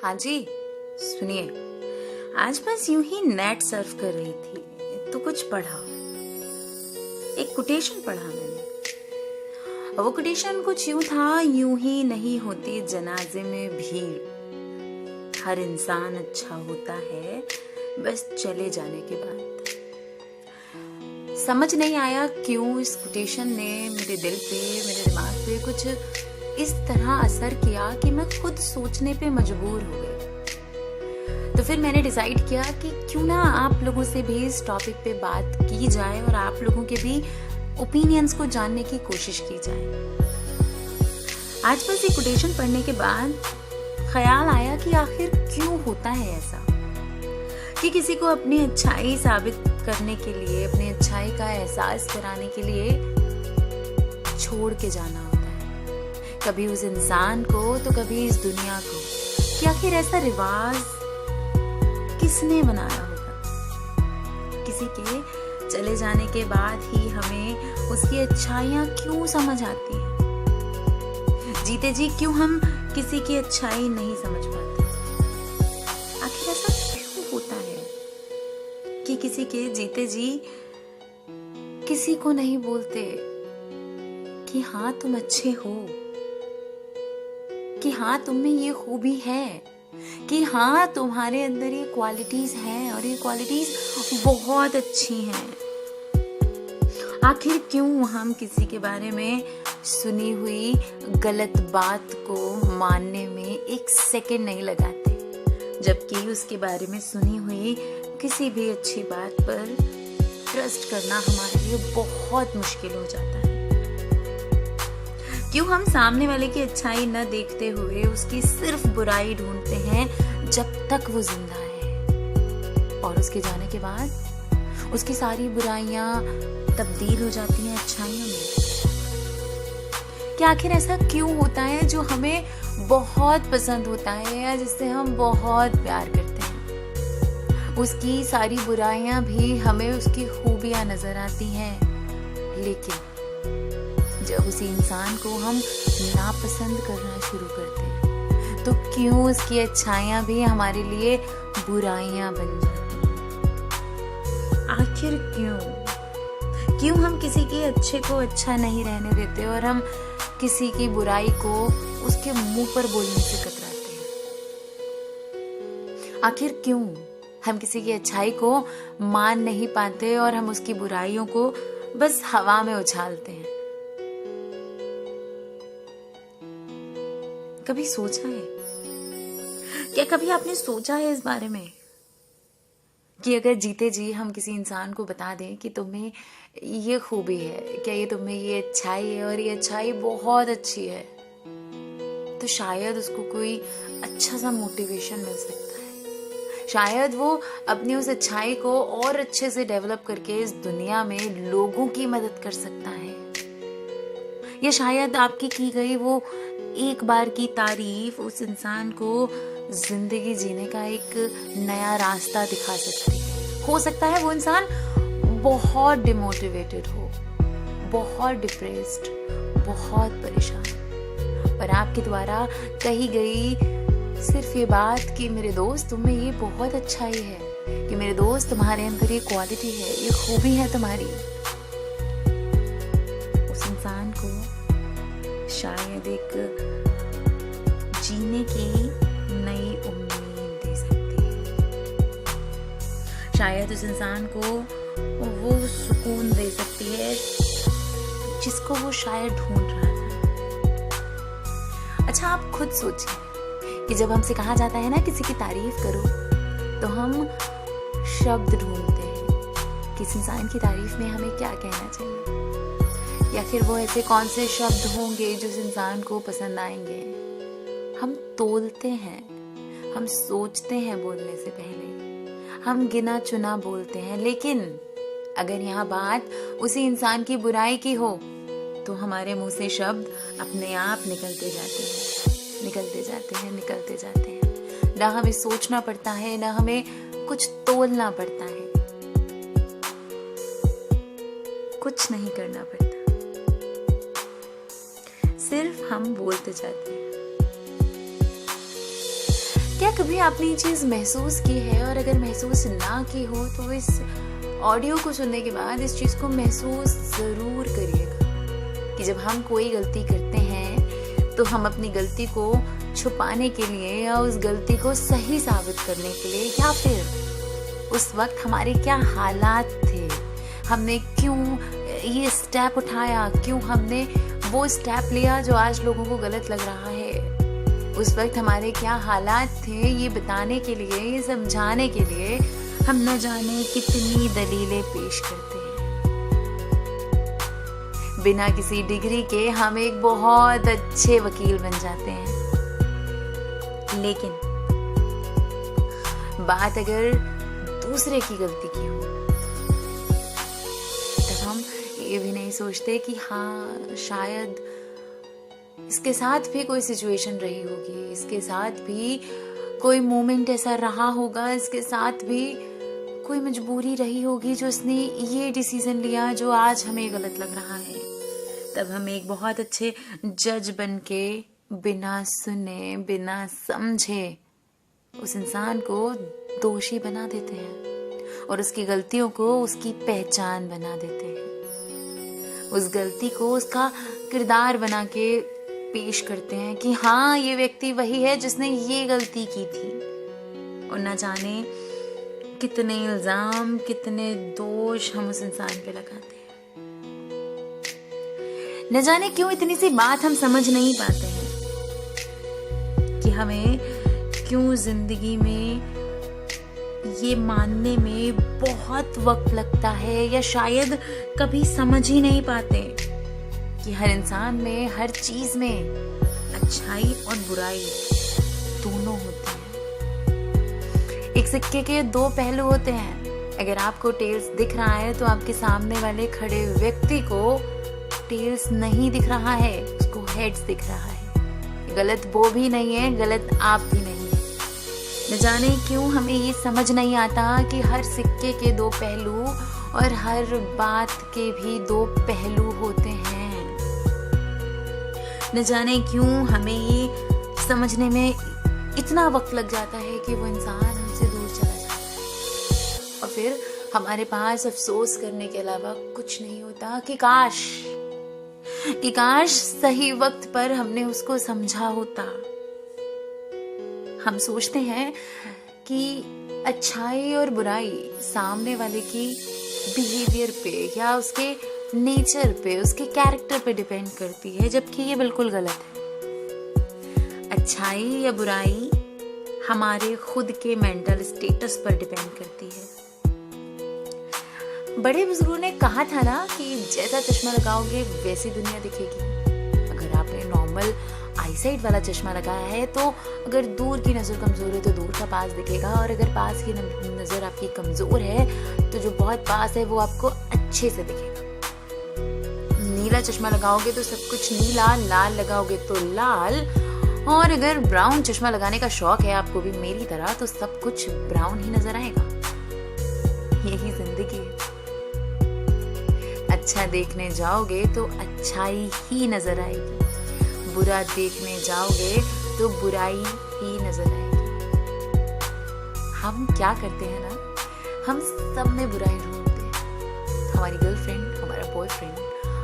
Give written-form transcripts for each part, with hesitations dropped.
हाँ जी, सुनिए। आज बस यूं ही नेट सर्फ कर रही थी तो कुछ पढ़ा। एक कोटेशन पढ़ा मैंने। वो कोटेशन कुछ यूं था, यूं ही नहीं होती जनाजे में भीड़, हर इंसान अच्छा होता है बस चले जाने के बाद। समझ नहीं आया क्यों इस कोटेशन ने मेरे दिल पे, मेरे दिमाग पे कुछ इस तरह असर किया कि मैं खुद सोचने पे मजबूर हो गई। तो फिर मैंने डिसाइड किया कि क्यों ना आप लोगों से भी इस टॉपिक पे बात की जाए और आप लोगों के भी ओपिनियंस को जानने की कोशिश की जाए। आज बस ये कोटेशन पढ़ने के बाद ख्याल आया कि आखिर क्यों होता है ऐसा कि किसी को अपनी अच्छाई साबित करने के लिए, अपनी अच्छाई का एहसास कराने के लिए छोड़ के जाना होता है, कभी उस इंसान को तो कभी इस दुनिया को। कि आखिर ऐसा रिवाज किसने बनाया होगा? किसी के चले जाने के बाद ही हमें उसकी अच्छाइयां क्यों समझ आती हैं? जीते जी क्यों हम किसी की अच्छाई नहीं समझ पाते? आखिर ऐसा क्यों होता है कि किसी के जीते जी किसी को नहीं बोलते कि हाँ तुम अच्छे हो, कि हाँ तुम में ये खूबी है, कि हाँ तुम्हारे अंदर ये क्वालिटीज हैं और ये क्वालिटीज बहुत अच्छी हैं। आखिर क्यों हम किसी के बारे में सुनी हुई गलत बात को मानने में एक सेकंड नहीं लगाते, जबकि उसके बारे में सुनी हुई किसी भी अच्छी बात पर ट्रस्ट करना हमारे लिए बहुत मुश्किल हो जाता है। क्यों हम सामने वाले की अच्छाई न देखते हुए उसकी सिर्फ बुराई ढूंढते हैं जब तक वो जिंदा है, और उसके जाने के बाद उसकी सारी बुराइयां तब्दील हो जाती हैं अच्छाइयों में। क्या आखिर ऐसा क्यों होता है जो हमें बहुत पसंद होता है या जिससे हम बहुत प्यार करते हैं, उसकी सारी बुराइयां भी हमें उसकी खूबियां नजर आती हैं, लेकिन जब उसी इंसान को हम नापसंद करना शुरू करते हैं तो क्यों उसकी अच्छाइयां भी हमारे लिए बुराइयां बन जाती हैं? आखिर क्यों हम किसी के अच्छे को अच्छा नहीं रहने देते और हम किसी की बुराई को उसके मुंह पर बोलने से कतराते हैं? आखिर क्यों हम किसी की अच्छाई को मान नहीं पाते और हम उसकी बुराइयों को बस हवा में उछालते हैं? कभी सोचा है? क्या कभी आपने सोचा है इस बारे में कि अगर जीते जी हम किसी इंसान को बता दें कि तुम्हें ये खूबी है, क्या ये तुम्हें ये अच्छाई है और ये अच्छाई बहुत अच्छी है, तो शायद उसको कोई अच्छा सा मोटिवेशन मिल सकता है। शायद वो अपनी उस अच्छाई को और अच्छे से डेवलप करके इस दुनिया में लोगों की मदद कर सकता है, या शायद आपकी की गई वो एक बार की तारीफ उस इंसान को जिंदगी जीने का एक नया रास्ता दिखा सकती है। हो सकता है वो इंसान बहुत डिमोटिवेटेड हो, बहुत डिप्रेस्ड, बहुत परेशान, पर आपके द्वारा कही गई सिर्फ ये बात कि मेरे दोस्त तुम्हें ये बहुत अच्छाई है, कि मेरे दोस्त तुम्हारे अंदर ये क्वालिटी है, ये खूबी है तुम्हारी, उस इंसान को शायद एक जीने की नई उम्मीद दे सकती है। शायद उस इंसान को वो सुकून दे सकती है जिसको वो शायद ढूंढ रहा था। अच्छा, आप खुद सोचिए कि जब हमसे कहा जाता है ना किसी की तारीफ करो, तो हम शब्द ढूंढते हैं कि इस इंसान की तारीफ में हमें क्या कहना चाहिए, या फिर वो ऐसे कौन से शब्द होंगे जो इस इंसान को पसंद आएंगे। हम तोलते हैं, हम सोचते हैं बोलने से पहले, हम गिना चुना बोलते हैं, लेकिन अगर यहाँ बात उसी इंसान की बुराई की हो तो हमारे मुंह से शब्द अपने आप निकलते जाते हैं, निकलते जाते हैं, निकलते जाते हैं। ना हमें सोचना पड़ता है, ना हमें कुछ तोलना पड़ता है, कुछ नहीं करना पड़ता, सिर्फ हम बोलते जाते हैं। क्या कभी आपने ये चीज महसूस की है, और अगर महसूस ना की हो तो इस ऑडियो को सुनने के बाद इस चीज को महसूस जरूर करिएगा कि जब हम कोई गलती करते हैं तो हम अपनी गलती को छुपाने के लिए या उस गलती को सही साबित करने के लिए, या फिर उस वक्त हमारे क्या हालात थे, हमने क्यों ये स्टेप उठाया, क्यों हमने वो स्टेप लिया जो आज लोगों को गलत लग रहा है, उस वक्त हमारे क्या हालात थे, ये बताने के लिए, ये समझाने के लिए हम न जाने कितनी दलीलें पेश करते हैं। बिना किसी डिग्री के हम एक बहुत अच्छे वकील बन जाते हैं, लेकिन बात अगर दूसरे की गलती की हो तब हम ये भी नहीं सोचते कि हाँ शायद इसके साथ भी कोई सिचुएशन रही होगी, इसके साथ भी कोई मोमेंट ऐसा रहा होगा, इसके साथ भी कोई मजबूरी रही होगी जो इसने ये डिसीजन लिया जो आज हमें गलत लग रहा है। तब हम एक बहुत अच्छे जज बनके बिना सुने बिना समझे उस इंसान को दोषी बना देते हैं और उसकी गलतियों को उसकी पहचान बना देते हैं, उस गलती को उसका किरदार बना के पेश करते हैं कि हाँ ये व्यक्ति वही है जिसने ये गलती की थी। और न जाने कितने इल्जाम, कितने दोष हम उस इंसान पे लगाते हैं। न जाने क्यों इतनी सी बात हम समझ नहीं पाते हैं कि हमें क्यों जिंदगी में ये मानने में बहुत वक्त लगता है, या शायद कभी समझ ही नहीं पाते कि हर इंसान में, हर चीज में अच्छाई और बुराई दोनों होती है। एक सिक्के के दो पहलू होते हैं। अगर आपको टेल्स दिख रहा है तो आपके सामने वाले खड़े व्यक्ति को टेल्स नहीं दिख रहा है, उसको हेड्स दिख रहा है। गलत वो भी नहीं है, गलत आप भी नहीं है। न जाने क्यों हमें ये समझ नहीं आता कि हर सिक्के के दो पहलू और हर बात के भी दो पहलू होते हैं। न जाने क्यों हमें ये समझने में इतना वक्त लग जाता है कि वो इंसान हमसे दूर चला जाता है और फिर हमारे पास अफसोस करने के अलावा कुछ नहीं होता कि काश सही वक्त पर हमने उसको समझा होता। हम सोचते हैं कि अच्छाई और बुराई सामने वाले की बिहेवियर पे या उसके नेचर पे, उसके कैरेक्टर पे डिपेंड करती है, जबकि ये बिल्कुल गलत है। अच्छाई या बुराई हमारे खुद के मेंटल स्टेटस पर डिपेंड करती है। बड़े बुजुर्गों ने कहा था ना कि जैसा चश्मा लगाओगे वैसी दुनिया दिखेगी। अगर आपने नॉर्मल आईसाइट वाला चश्मा लगाया है तो अगर दूर की नजर कमजोर है तो दूर का पास दिखेगा, और अगर पास की नजर आपकी कमजोर है तो जो बहुत पास है वो आपको अच्छे से दिखेगा। नीला चश्मा लगाओगे तो सब कुछ नीला, लाल लगाओगे तो लाल, और अगर ब्राउन चश्मा लगाने का शौक है आपको भी मेरी तरह तो सब कुछ ब्राउन ही नजर आएगा। यही जिंदगी है। अच्छा देखने जाओगे तो अच्छाई ही नजर आएगी, बुरा देखने जाओगे तो बुराई ही नजर आएगी। हम क्या करते हैं ना, हम सब में बुराई ढूंढते हैं। हमारी गर्लफ्रेंड, हमारा बॉयफ्रेंड,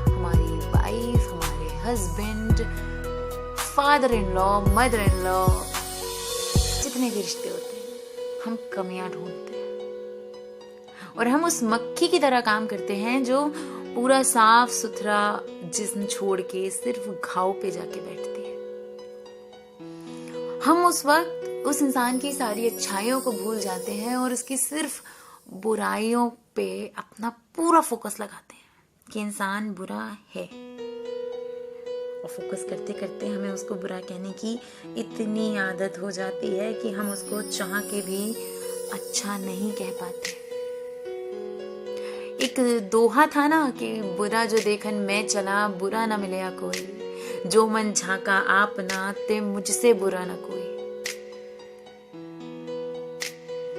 हमारी वाइफ, हमारे husband, father in law, mother in law, जितने भी रिश्ते होते हैं हम कमियां ढूंढते हैं और हम उस मक्खी की तरह काम करते हैं जो पूरा साफ सुथरा जिस्म छोड़ के सिर्फ घाव पे जाके बैठती है। हम उस वक्त उस इंसान की सारी अच्छाइयों को भूल जाते हैं और उसकी सिर्फ बुराइयों पे अपना पूरा फोकस लगाते हैं कि इंसान बुरा है, और फोकस करते करते हमें उसको बुरा कहने की इतनी आदत हो जाती है कि हम उसको चाह के भी अच्छा नहीं कह पाते। एक दोहा था ना कि बुरा जो देखन मैं चला, बुरा ना मिले कोई, जो मन झांका आपना ते मुझसे बुरा ना कोई।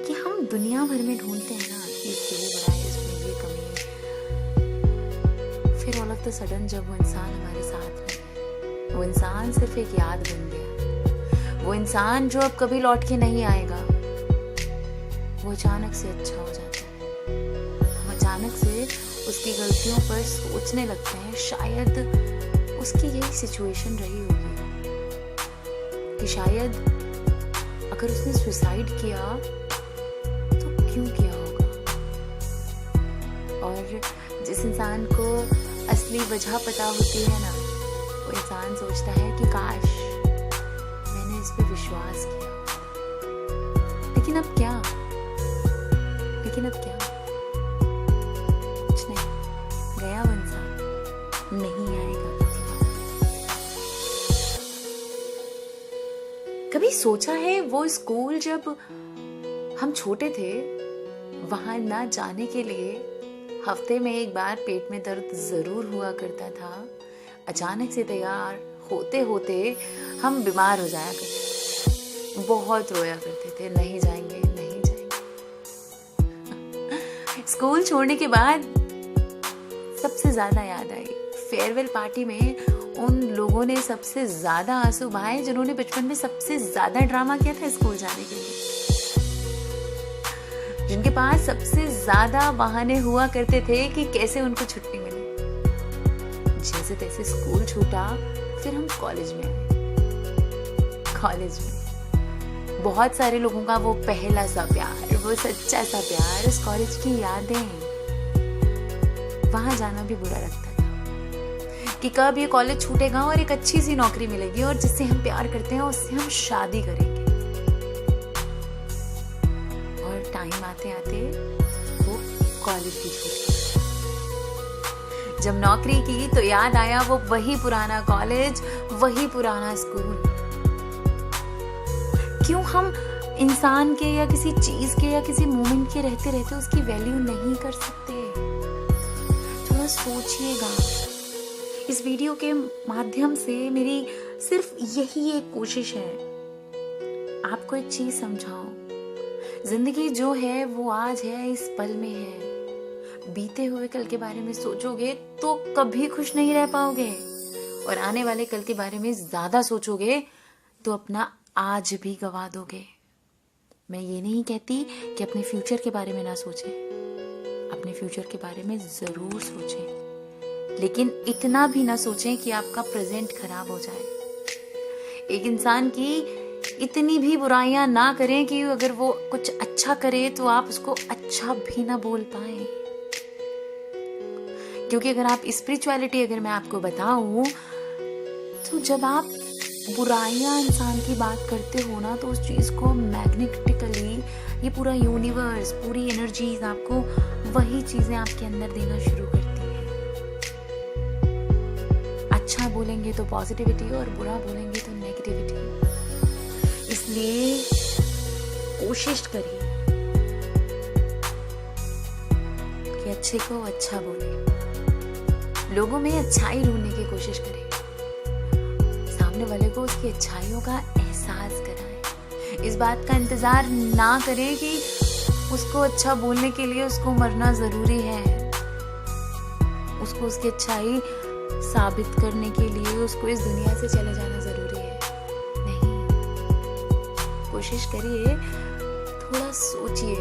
कि हम दुनिया भर में ढूंढते हैं ना कि इसमें बुरा है, इसमें ये कमी है, फिर ऑल ऑफ द सडन जब वो इंसान हमारे साथ में, वो इंसान सिर्फ एक याद बन गया, वो इंसान जो अब कभी लौट के नहीं आएगा, वो अचानक से अच्छा हो जाता है। हम अचानक से उसकी गलतियों पर सोचने लगते हैं, शायद उसकी यही सिचुएशन रही होगी कि शायद अगर उसने सुसाइड किया तो क्यों किया होगा। और जिस इंसान को असली वजह पता होती है ना, वो इंसान सोचता है कि काश मैंने इस पे विश्वास किया। लेकिन अब क्या, कुछ नहीं, गया वो इंसान, नहीं आएगा। कभी सोचा है वो स्कूल जब हम छोटे थे, वहां ना जाने के लिए हफ्ते में एक बार पेट में दर्द जरूर हुआ करता था। अचानक से तैयार होते होते हम बीमार हो जाया करते, बहुत रोया करते थे, नहीं जाएंगे। स्कूल छोड़ने के बाद सबसे ज्यादा याद आई फेयरवेल पार्टी में उन लोगों ने सबसे ज्यादा आंसू बहाए जिन्होंने बचपन में सबसे ज्यादा ड्रामा किया था स्कूल जाने के लिए, जिनके पास सबसे ज्यादा बहाने हुआ करते थे कि कैसे उनको छुट्टी मिले। जैसे तैसे स्कूल छूटा, फिर हम कॉलेज में बहुत सारे लोगों का वो पहला सा प्यार, वो सच्चा सा प्यार, उस कॉलेज की यादें, वहां जाना भी बुरा लगता था कि कब ये कॉलेज छूटेगा और एक अच्छी सी नौकरी मिलेगी और जिससे हम प्यार करते हैं उससे हम शादी करेंगे। और टाइम आते आते वो कॉलेज भी छूट गया। जब नौकरी की तो याद आया वो वही पुराना कॉलेज, वही पुराना स्कूल। क्यों हम इंसान के या किसी चीज के या किसी मोमेंट के रहते रहते उसकी वैल्यू नहीं कर सकते? थोड़ा सोचिएगा। इस वीडियो के माध्यम से मेरी सिर्फ यही एक कोशिश है, आपको एक चीज समझाऊं। जिंदगी जो है वो आज है, इस पल में है। बीते हुए कल के बारे में सोचोगे तो कभी खुश नहीं रह पाओगे, और आने वाले कल के बारे में ज्यादा सोचोगे तो अपना आज भी गवा दोगे। मैं ये नहीं कहती कि अपने फ्यूचर के बारे में ना सोचें, अपने फ्यूचर के बारे में जरूर सोचें, लेकिन इतना भी ना सोचें कि आपका प्रेजेंट खराब हो जाए। एक इंसान की इतनी भी बुराइयां ना करें कि अगर वो कुछ अच्छा करे तो आप उसको अच्छा भी ना बोल पाए। क्योंकि अगर आप स्पिरिचुअलिटी अगर मैं आपको बताऊं, तो जब आप बुराइयां इंसान की बात करते हो ना, तो उस चीज को मैग्नेटिकली ये पूरा यूनिवर्स, पूरी एनर्जीज आपको वही चीजें आपके अंदर देना शुरू करती है। अच्छा बोलेंगे तो पॉजिटिविटी और बुरा बोलेंगे तो नेगेटिविटी। इसलिए कोशिश करिए कि अच्छे को अच्छा बोले, लोगों में अच्छाई ढूंढने की कोशिश करें, सामने वाले को उसकी अच्छाइयों का एहसास कराएं। इस बात का इंतजार ना करें कि उसको अच्छा बोलने के लिए उसको मरना जरूरी है, उसको उसकी अच्छाई साबित करने के लिए उसको इस दुनिया से चले जाना जरूरी है। नहीं, कोशिश करिए, थोड़ा सोचिए,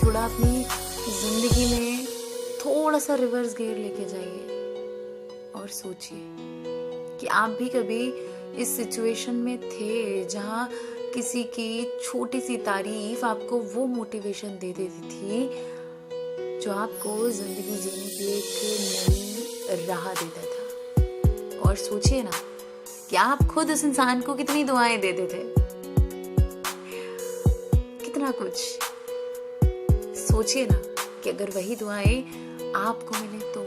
थोड़ा अपनी जिंदगी में थोड़ा सा रिवर्स गियर लेके जाइए और सोचिए कि आप भी कभी इस सिचुएशन में थे जहां किसी की छोटी सी तारीफ आपको वो मोटिवेशन दे देती थी जो आपको जिंदगी जीने की एक नई राह देता था। और सोचिए ना कि आप खुद उस इंसान को कितनी दुआएं देते थे, कितना कुछ। सोचिए ना कि अगर वही दुआएं आपको मिले तो,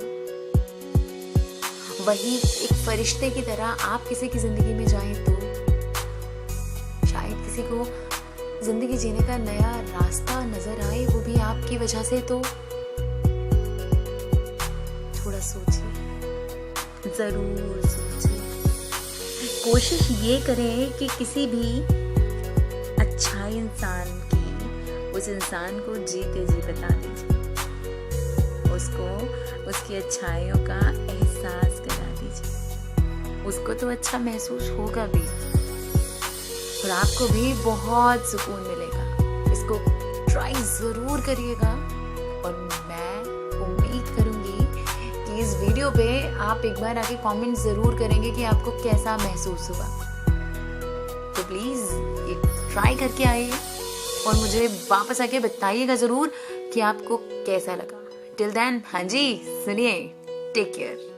वही एक फरिश्ते की तरह आप किसी की जिंदगी में जाएं तो, शायद किसी को जिंदगी जीने का नया रास्ता नजर आए, वो भी आपकी वजह से। तो थोड़ा सोचिए, जरूर सोचिए। कोशिश ये करें कि किसी भी अच्छा इंसान की उस इंसान को जीते जी बता दीजिए, उसको उसकी अच्छाइयों का एहसास करा दीजिए। उसको तो अच्छा महसूस होगा भी, और आपको भी बहुत सुकून मिलेगा। इसको ट्राई ज़रूर करिएगा और मैं उम्मीद करूँगी कि इस वीडियो पे आप एक बार आके कमेंट ज़रूर करेंगे कि आपको कैसा महसूस हुआ। तो प्लीज़ ये ट्राई करके आइए और मुझे वापस आके बताइएगा ज़रूर कि आपको कैसा लगा। टिल देन, हाँ जी, सुनिए, टेक केयर।